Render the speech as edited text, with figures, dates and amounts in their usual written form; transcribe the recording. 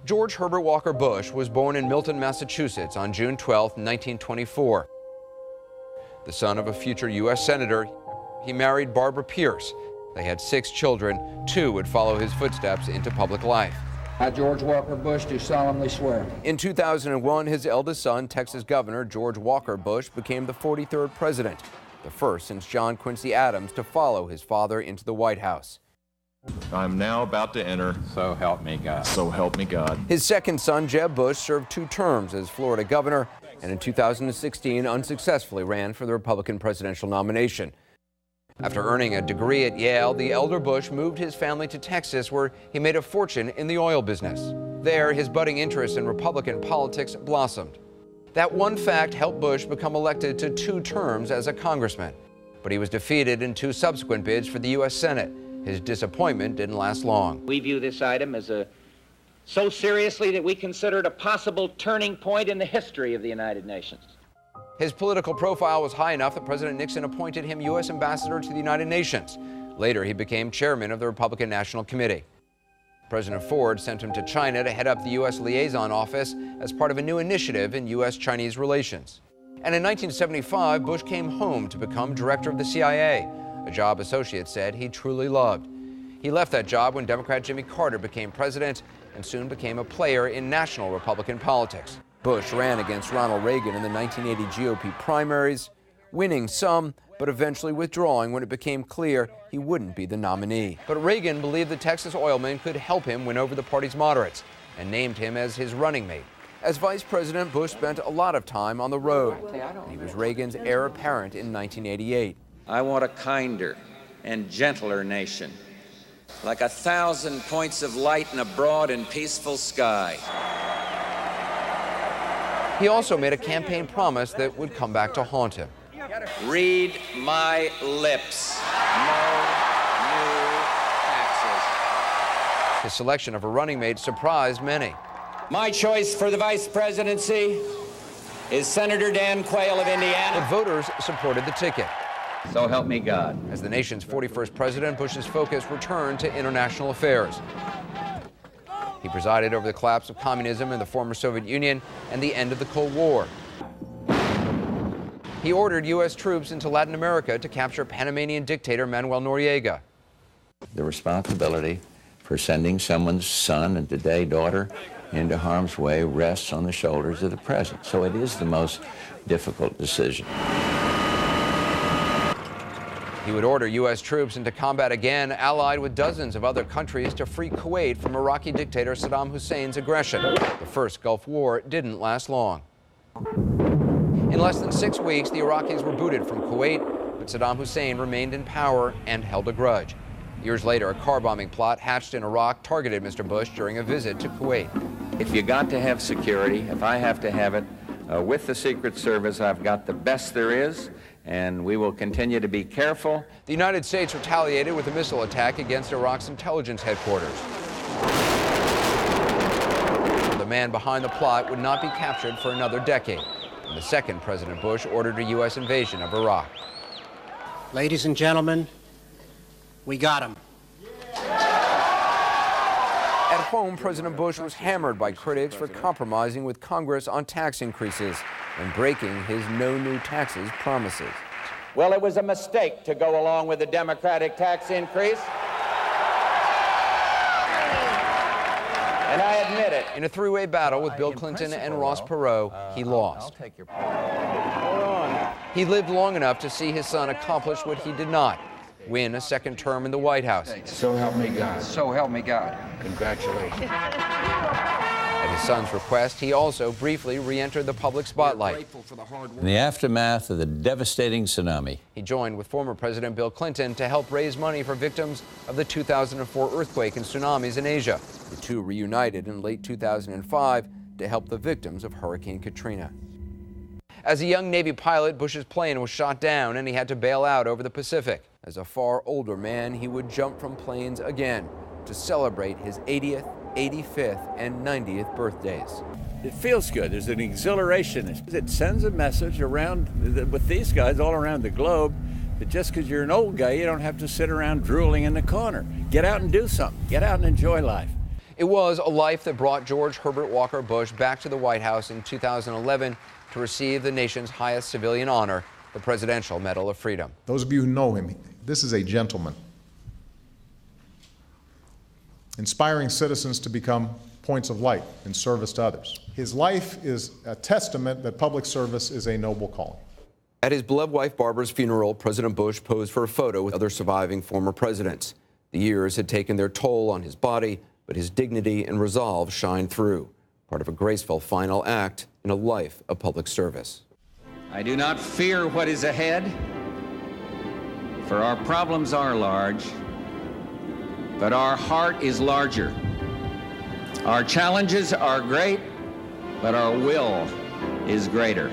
George Herbert Walker Bush was born in Milton, Massachusetts on June 12, 1924. The son of a future U.S. Senator, he married Barbara Pierce. They had 6 children. 2 would follow his footsteps into public life. I, George Walker Bush, do solemnly swear. In 2001, his eldest son, Texas Governor George Walker Bush, became the 43rd president, the first since John Quincy Adams to follow his father into the White House. I'm now about to enter. So help me God. So help me God. His second son, Jeb Bush, served 2 terms as Florida governor and in 2016 unsuccessfully ran for the Republican presidential nomination. After earning a degree at Yale, the elder Bush moved his family to Texas, where he made a fortune in the oil business. There, his budding interest in Republican politics blossomed. That one fact helped Bush become elected to 2 terms as a congressman, but he was defeated in 2 subsequent bids for the U.S. Senate. His disappointment didn't last long. We view this item as so seriously that we consider it a possible turning point in the history of the United Nations. His political profile was high enough that President Nixon appointed him U.S. ambassador to the United Nations. Later, he became chairman of the Republican National Committee. President Ford sent him to China to head up the U.S. liaison office as part of a new initiative in U.S.-Chinese relations. And in 1975, Bush came home to become director of the CIA, a job associates said he truly loved. He left that job when Democrat Jimmy Carter became president and soon became a player in national Republican politics. Bush ran against Ronald Reagan in the 1980 GOP primaries, winning some, but eventually withdrawing when it became clear he wouldn't be the nominee. But Reagan believed the Texas oilman could help him win over the party's moderates and named him as his running mate. As vice president, Bush spent a lot of time on the road. He was Reagan's heir apparent in 1988. I want a kinder and gentler nation, like 1,000 points of light in a broad and peaceful sky. He also made a campaign promise that would come back to haunt him. Read my lips. No new taxes. His selection of a running mate surprised many. My choice for the vice presidency is Senator Dan Quayle of Indiana. But voters supported the ticket. So help me God. As the nation's 41st president, Bush's focus returned to international affairs. He presided over the collapse of communism in the former Soviet Union and the end of the Cold War. He ordered U.S. troops into Latin America to capture Panamanian dictator Manuel Noriega. The responsibility for sending someone's son and today daughter into harm's way rests on the shoulders of the president. So it is the most difficult decision. He would order U.S. troops into combat again, allied with dozens of other countries to free Kuwait from Iraqi dictator Saddam Hussein's aggression. The first Gulf War didn't last long. In less than 6 weeks, the Iraqis were booted from Kuwait, but Saddam Hussein remained in power and held a grudge. Years later, a car bombing plot hatched in Iraq targeted Mr. Bush during a visit to Kuwait. If you got to have security, if I have to have it, with the Secret Service, I've got the best there is, and we will continue to be careful. The United States retaliated with a missile attack against Iraq's intelligence headquarters. The man behind the plot would not be captured for another decade. And the second President Bush ordered a U.S. invasion of Iraq. Ladies and gentlemen, we got him. At home, President Bush was hammered by critics for compromising with Congress on tax increases and breaking his no new taxes promises. Well, it was a mistake to go along with the Democratic tax increase. And I admit it. In a three-way battle with Bill Clinton and Ross Perot, he lost. He lived long enough to see his son accomplish what he did not, win a second term in the White House. So help me God. So help me God. Congratulations. At his son's request, he also briefly re-entered the public spotlight. In the aftermath of the devastating tsunami, He joined with former President Bill Clinton to help raise money for victims of the 2004 earthquake and tsunamis in Asia. The two reunited in late 2005 to help the victims of Hurricane Katrina. As a young Navy pilot, Bush's plane was shot down and he had to bail out over the Pacific. As a far older man, he would jump from planes again to celebrate his 80th, 85th, and 90th birthdays. It feels good. There's an exhilaration. It sends a message around with these guys all around the globe that just because you're an old guy, you don't have to sit around drooling in the corner. Get out and do something. Get out and enjoy life. It was a life that brought George Herbert Walker Bush back to the White House in 2011 to receive the nation's highest civilian honor, the Presidential Medal of Freedom. Those of you who know him, this is a gentleman, inspiring citizens to become points of light in service to others. His life is a testament that public service is a noble calling. At his beloved wife Barbara's funeral, President Bush posed for a photo with other surviving former presidents. The years had taken their toll on his body, but his dignity and resolve shined through, part of a graceful final act in a life of public service. I do not fear what is ahead, for our problems are large, but our heart is larger. Our challenges are great, but our will is greater.